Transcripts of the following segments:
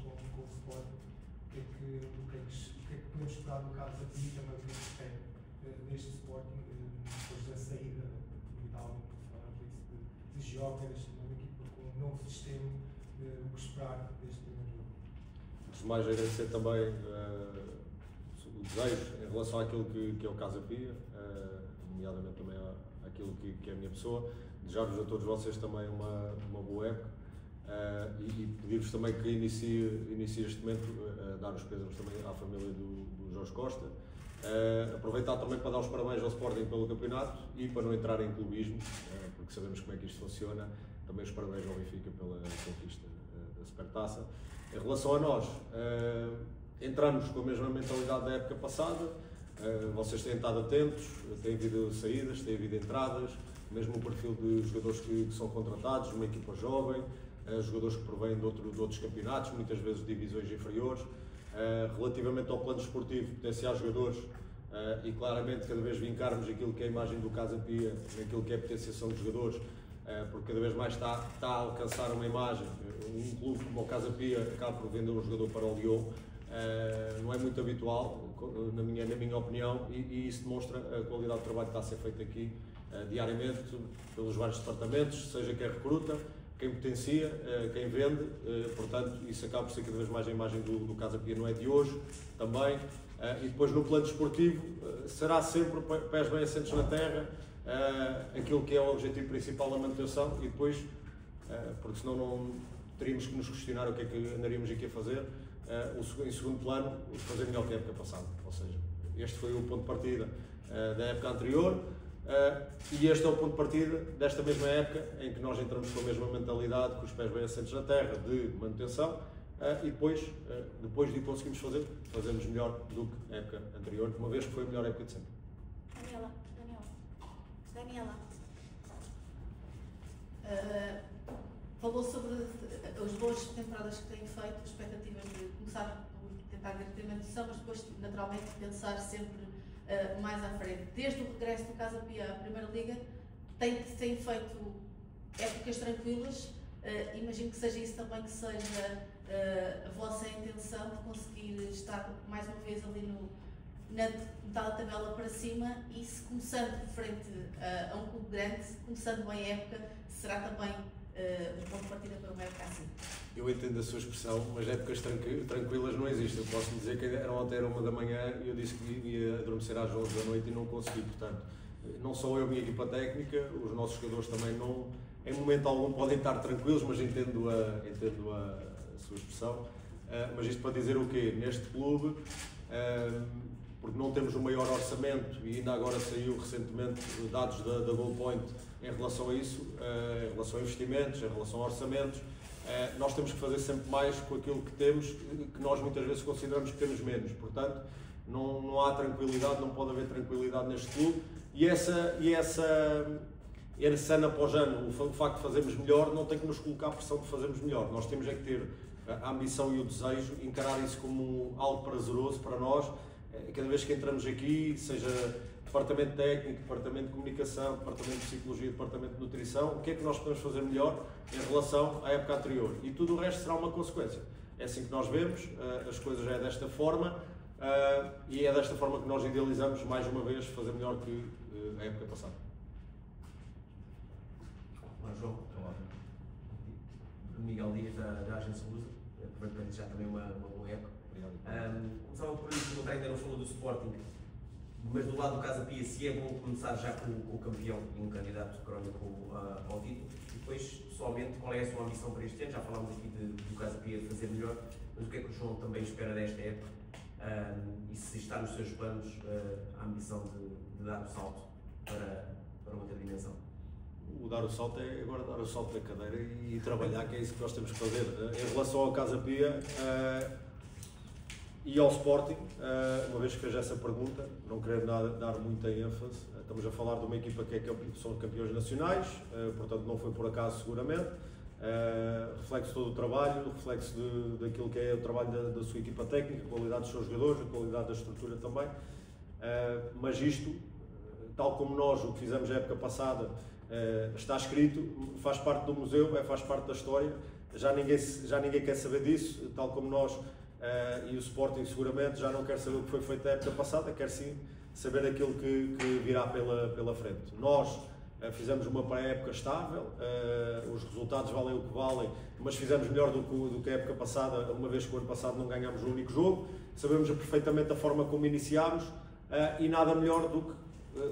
com o Sporting, o que é que podemos esperar no caso aqui e também o que é que espera deste Sporting depois da saída vital de Gyökeres, uma equipa com um novo sistema, o que esperar deste primeiro jogo? Antes de mais, agradecer também o desejo em relação àquilo que é o Casa Pia, nomeadamente também àquilo que é a minha pessoa. Desejar-vos a todos vocês também uma boa época e pedir-vos também que inicie este momento a dar os pésames também à família do Jorge Costa. Aproveitar também para dar os parabéns ao Sporting pelo campeonato e para não entrar em clubismo, porque sabemos como é que isto funciona. Também os parabéns ao Benfica pela conquista da Supertaça. Em relação a nós, entramos com a mesma mentalidade da época passada. Vocês têm estado atentos, têm havido saídas, têm havido entradas, mesmo o perfil de jogadores que são contratados, uma equipa jovem, jogadores que provêm de outros campeonatos, muitas vezes de divisões inferiores. Relativamente ao plano desportivo, potenciar jogadores e claramente cada vez vincarmos aquilo que é a imagem do Casa Pia, naquilo que é a potenciação de jogadores, porque cada vez mais está a alcançar uma imagem. Um clube como o Casa Pia acaba por vender um jogador para o Lyon, não é muito habitual, na minha opinião, e isso demonstra a qualidade do trabalho que está a ser feito aqui diariamente pelos vários departamentos, seja quem recruta, quem potencia, quem vende, portanto isso acaba por ser cada vez mais a imagem do Casa Pia, não é de hoje também. E depois no plano desportivo será sempre pés bem assentes na terra, aquilo que é o objetivo principal da manutenção, e depois, porque senão não teríamos que nos questionar o que é que andaríamos aqui a fazer, em segundo plano, fazer melhor que a época passada. Ou seja, este foi o ponto de partida da época anterior e este é o ponto de partida desta mesma época, em que nós entramos com a mesma mentalidade, com os pés bem assentes na terra, de manutenção, e depois de conseguirmos fazermos melhor do que a época anterior, uma vez que foi a melhor época de sempre. Daniela. Falou sobre as boas temporadas que têm feito, as expectativas de começar por tentar ter uma noção, mas depois, naturalmente, pensar sempre mais à frente. Desde o regresso do Casa Pia à Primeira Liga, tem feito épocas tranquilas. Imagino que seja isso também que seja a vossa intenção de conseguir estar mais uma vez ali na metade da tabela para cima, e se começando frente a um clube grande, começando bem a época, será também um ponto de partida para uma época assim? Eu entendo a sua expressão, mas épocas tranquilas não existem. Eu posso dizer que ontem era 1 da manhã e eu disse que ia adormecer às 11 da noite e não consegui. Portanto, não só eu, a minha equipa técnica, os nossos jogadores também não, em momento algum, podem estar tranquilos, mas entendo a sua expressão. Mas isto para dizer o quê? Neste clube, porque não temos o maior orçamento, e ainda agora saiu recentemente dados da Goalpoint em relação a isso, em relação a investimentos, em relação a orçamentos, nós temos que fazer sempre mais com aquilo que temos, que nós muitas vezes consideramos que temos menos. Portanto, não há tranquilidade, não pode haver tranquilidade neste clube, e esse ano após ano, o facto de fazermos melhor não tem que nos colocar a pressão de fazermos melhor. Nós temos é que ter a ambição e o desejo, encarar isso como algo prazeroso para nós. Cada vez que entramos aqui, seja departamento técnico, departamento de comunicação, departamento de psicologia, departamento de nutrição, o que é que nós podemos fazer melhor em relação à época anterior? E tudo o resto será uma consequência. É assim que nós vemos, as coisas é desta forma, e é desta forma que nós idealizamos, mais uma vez, fazer melhor que a época passada. Olá, João. Olá. Miguel Dias, da Agência Lusa. Aproveito para desejar também uma boa época. Começava por perguntar, ainda não falou do Sporting, mas do lado do Casa Pia, se é bom começar já com o campeão e um candidato crónico ao título, e depois, pessoalmente, qual é a sua ambição para este ano? Já falámos aqui do Casa Pia fazer melhor, mas o que é que o João também espera desta época? E se está nos seus planos a ambição de dar o salto para outra dimensão? O dar o salto é agora dar o salto da cadeira e trabalhar, que é isso que nós temos que fazer. Em relação ao Casa Pia e ao Sporting, uma vez que fez essa pergunta, não querendo dar muita ênfase, estamos a falar de uma equipa que são campeões nacionais, portanto não foi por acaso seguramente, reflexo todo o trabalho, reflexo daquilo que é o trabalho da sua equipa técnica, a qualidade dos seus jogadores, a qualidade da estrutura também, mas isto, tal como nós o que fizemos na época passada, está escrito, faz parte do museu, faz parte da história, já ninguém quer saber disso, tal como nós, e o Sporting seguramente já não quer saber o que foi feito na época passada, quer sim saber aquilo que virá pela frente. Nós fizemos uma pré-época estável, os resultados valem o que valem, mas fizemos melhor do que a época passada, uma vez que o ano passado não ganhámos um único jogo. Sabemos perfeitamente a forma como iniciámos, e nada melhor do que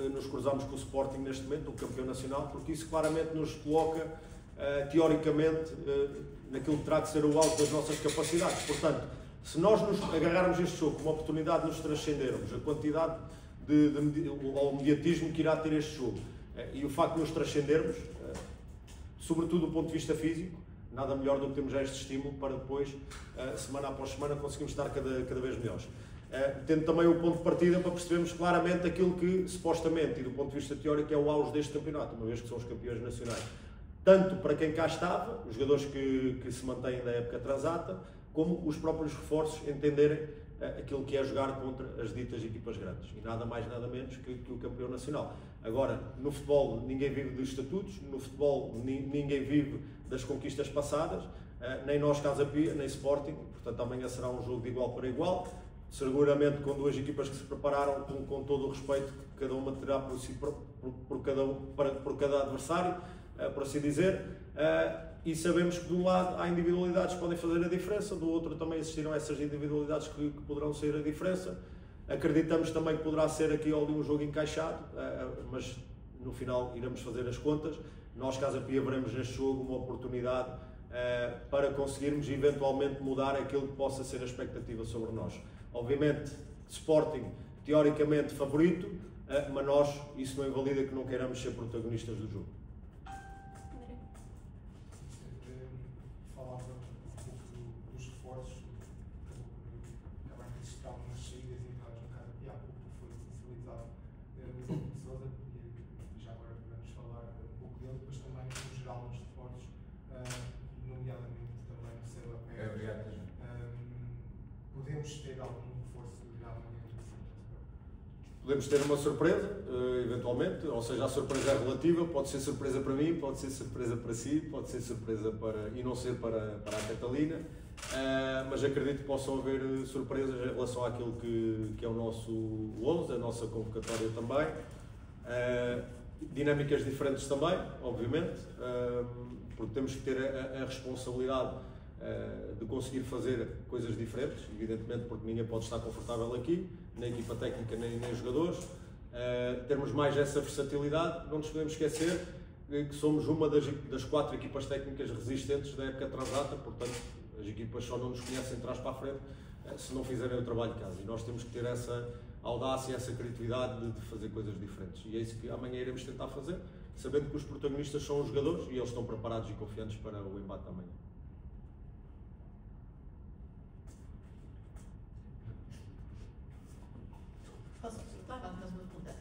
nos cruzarmos com o Sporting neste momento, o campeão nacional, porque isso claramente nos coloca, teoricamente, naquilo que terá de ser o alto das nossas capacidades. Portanto, se nós nos agarrarmos este jogo como uma oportunidade de nos transcendermos, a quantidade ou mediatismo que irá ter este jogo, e o facto de nos transcendermos, sobretudo do ponto de vista físico, nada melhor do que termos já este estímulo para depois, semana após semana, conseguirmos estar cada vez melhores. Tendo também o ponto de partida para percebermos claramente aquilo que, supostamente, e do ponto de vista teórico, é o auge deste campeonato, uma vez que são os campeões nacionais. Tanto para quem cá estava, os jogadores que se mantêm da época transata, como os próprios reforços entenderem aquilo que é jogar contra as ditas equipas grandes. E nada mais, nada menos que o campeão nacional. Agora, no futebol ninguém vive dos estatutos, no futebol ninguém vive das conquistas passadas, nem nós Casa Pia, nem Sporting, portanto amanhã será um jogo de igual para igual, seguramente com duas equipas que se prepararam com todo o respeito que cada uma terá por cada adversário, por assim dizer, e sabemos que de um lado há individualidades que podem fazer a diferença, do outro também existirão essas individualidades que poderão ser a diferença. Acreditamos também que poderá ser aqui ou ali um jogo encaixado, mas no final iremos fazer as contas. Nós, Casa Pia, veremos neste jogo uma oportunidade para conseguirmos eventualmente mudar aquilo que possa ser a expectativa sobre nós. Obviamente, Sporting, teoricamente favorito, mas nós, isso não invalida que não queiramos ser protagonistas do jogo. Falava um pouco dos reforços, acabaram de existir algumas saídas e entradas no Casa Pia, há pouco foi oficializado o Luís Sousa, e já agora vamos falar um pouco dele, depois também no geral nos reforços, nomeadamente também no CLAP. Obrigado. Podemos ter algum reforço de amanhã? Podemos ter uma surpresa, eventualmente, ou seja, a surpresa é relativa, pode ser surpresa para mim, pode ser surpresa para si, pode ser surpresa e não ser para a Catalina, mas acredito que possam haver surpresas em relação àquilo que é o nosso 11, a nossa convocatória também, dinâmicas diferentes também, obviamente, porque temos que ter a responsabilidade de conseguir fazer coisas diferentes, evidentemente porque ninguém pode estar confortável aqui, nem equipa técnica, nem jogadores, termos mais essa versatilidade. Não nos podemos esquecer que somos uma das 4 equipas técnicas resistentes da época transata, portanto as equipas só não nos conhecem de trás para a frente se não fizerem o trabalho de casa, e nós temos que ter essa audácia, essa criatividade de fazer coisas diferentes, e é isso que amanhã iremos tentar fazer, sabendo que os protagonistas são os jogadores e eles estão preparados e confiantes para o embate amanhã. Posso perguntar? Mais uma pergunta.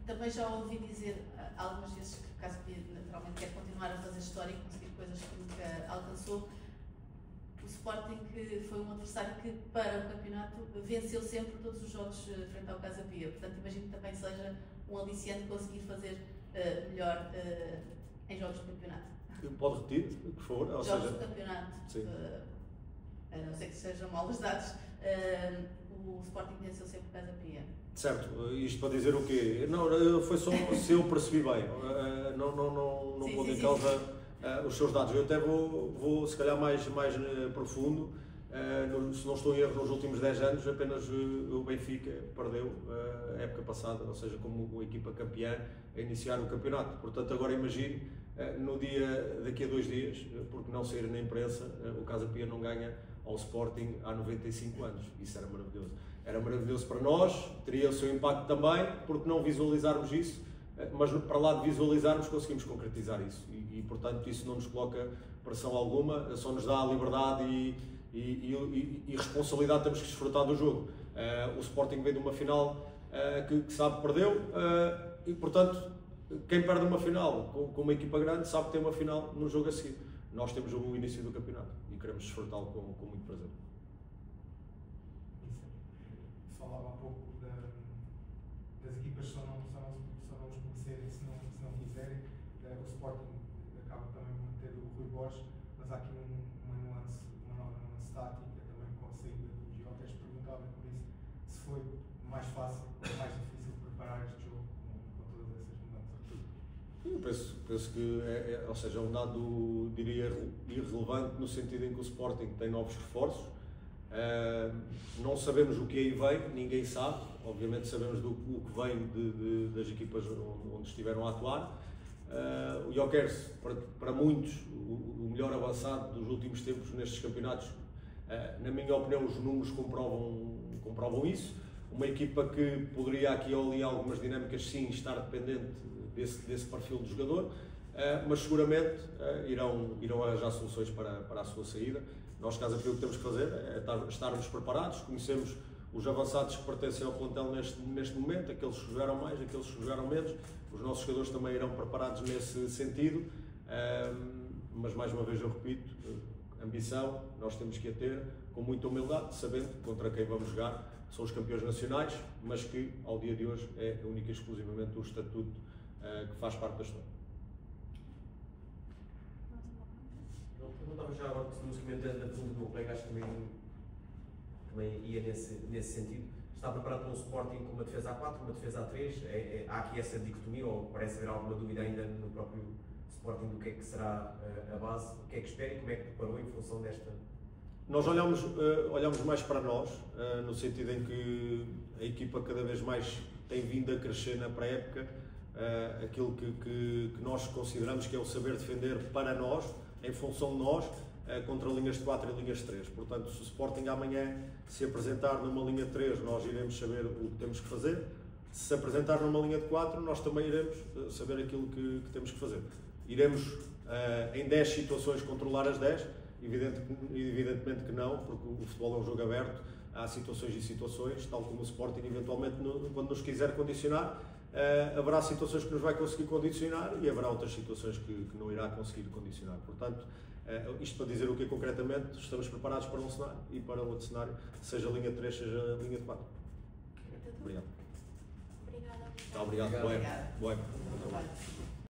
Também já ouvi dizer algumas vezes que o Casa Pia naturalmente quer continuar a fazer história e conseguir coisas que nunca alcançou. O Sporting foi um adversário que, para o campeonato, venceu sempre todos os jogos frente ao Casa Pia. Portanto, imagino que também seja um aliciante conseguir fazer melhor em jogos do campeonato. Pode repetir, por favor? Ou Jogos seja, do campeonato. sim. A não ser que sejam mal os dados. O Sporting venceu sempre o Casa Pia. Certo, isto para dizer o quê? Não, foi só se eu percebi bem, não pondo em causa os seus dados. Eu até vou se calhar mais profundo, se não estou em erro, nos últimos 10 anos apenas o Benfica perdeu a época passada, ou seja, como a equipa campeã a iniciar o campeonato. Portanto, agora imagine, daqui a 2 dias, porque não sair na imprensa, o Casa Pia não ganha ao Sporting há 95 anos. Isso era maravilhoso. Era maravilhoso para nós, teria o seu impacto também, porque não visualizarmos isso, mas para lá de visualizarmos conseguimos concretizar isso e portanto isso não nos coloca pressão alguma, só nos dá a liberdade e responsabilidade, temos que desfrutar do jogo. O Sporting veio de uma final que sabe que perdeu e portanto quem perde uma final com uma equipa grande sabe que tem uma final no jogo a seguir. Nós temos o início do campeonato e queremos desfrutá-lo com muito prazer. Falava há pouco das equipas só não nos conhecerem se não quiserem. O Sporting acaba também por manter o Rui Borges, mas há aqui uma nova nuance tática também com a saída do Gyökeres. Perguntava por isso se foi mais fácil ou mais difícil preparar este jogo com todas essas mudanças. Eu penso que ou seja, é um dado, diria, irrelevante no sentido em que o Sporting tem novos reforços. Não sabemos o que aí vem, ninguém sabe. Obviamente sabemos o que vem das equipas onde estiveram a atuar. O Gyökeres, para muitos, o melhor avançado dos últimos tempos nestes campeonatos. Na minha opinião, os números comprovam isso. Uma equipa que poderia aqui ou ali algumas dinâmicas sim estar dependente desse perfil do jogador, mas seguramente irão arranjar soluções para a sua saída. Nós, Casa Pia, o que temos que fazer é estarmos preparados, conhecemos os avançados que pertencem ao plantel neste momento, aqueles que jogaram mais, aqueles que jogaram menos. Os nossos jogadores também irão preparados nesse sentido, mas mais uma vez eu repito, ambição nós temos que a ter com muita humildade, sabendo contra quem vamos jogar são os campeões nacionais, mas que ao dia de hoje é única e exclusivamente o estatuto que faz parte da história. Eu perguntava já agora, no seguimento da pergunta do meu colega, acho que também ia nesse sentido. Está preparado para um Sporting com uma defesa A4, uma defesa A3? Há aqui essa dicotomia, ou parece haver alguma dúvida ainda no próprio Sporting do que é que será a base? O que é que espera e como é que preparou em função desta? Nós olhamos mais para nós, no sentido em que a equipa cada vez mais tem vindo a crescer na pré-época, aquilo que nós consideramos que é o saber defender para nós, em função de nós, contra linhas de 4 e linhas de 3. Portanto, se o Sporting amanhã se apresentar numa linha de 3, nós iremos saber o que temos que fazer. Se se apresentar numa linha de 4, nós também iremos saber aquilo que temos que fazer. Iremos, em 10 situações, controlar as 10. Evidentemente que não, porque o futebol é um jogo aberto, há situações e situações, tal como o Sporting eventualmente, quando nos quiser condicionar, haverá situações que nos vai conseguir condicionar e haverá outras situações que não irá conseguir condicionar. Portanto, isto para dizer o que concretamente, estamos preparados para um cenário e para outro cenário, seja linha 3, seja linha de 4. Obrigado. Obrigada. Obrigado. Obrigada. Boa época.